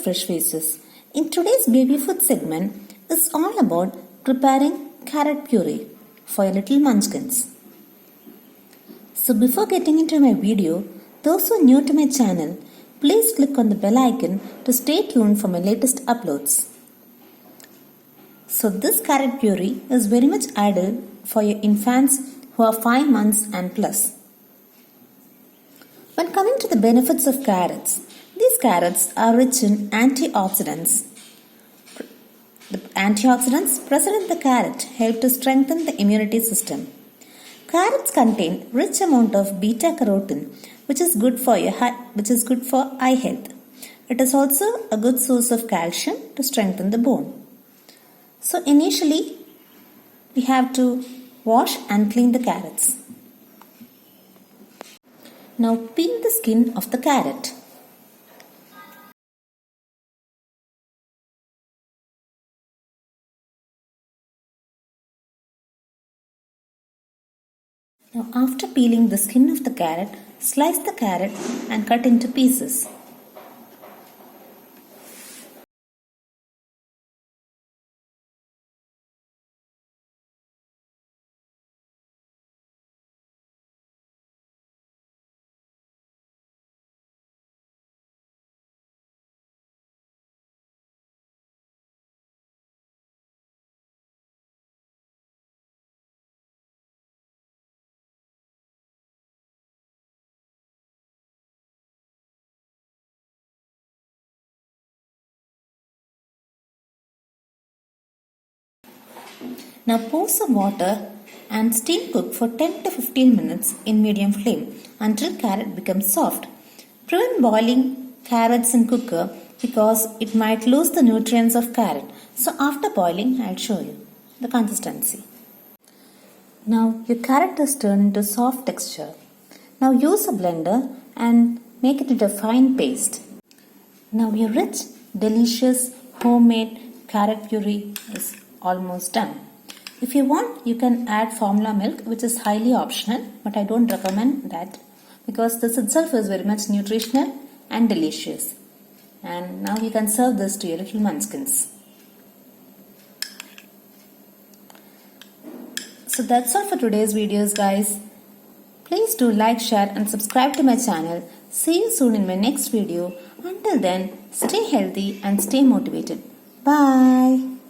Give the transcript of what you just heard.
fresh faces. In today's baby food segment is all about preparing carrot puree for your little munchkins. So before getting into my video, those who are new to my channel, please click on the bell icon to stay tuned for my latest uploads. So this carrot puree is very much ideal for your infants who are 5 months and plus. When coming to the benefits of carrots, these carrots are rich in antioxidants. The antioxidants present in the carrot help to strengthen the immunity system. Carrots contain rich amount of beta-carotene, which is good for eye health. It is also a good source of calcium to strengthen the bone. So initially, we have to wash and clean the carrots. Now peel the skin of the carrot. Now after peeling the skin of the carrot, slice the carrot and cut into pieces. Now pour some water and steam cook for 10 to 15 minutes in medium flame until carrot becomes soft. Prevent boiling carrots in cooker because it might lose the nutrients of carrot. So after boiling, I'll show you the consistency. Now your carrot is turned into soft texture. Now use a blender and make it into a fine paste. Now your rich, delicious, homemade carrot puree is almost done. If you want, you can add formula milk, which is highly optional, but I don't recommend that because this itself is very much nutritional and delicious. And now you can serve this to your little munchkins. So that's all for today's videos, guys. Please do like, share and subscribe to my channel. See you soon in my next video. Until then, stay healthy and stay motivated. Bye.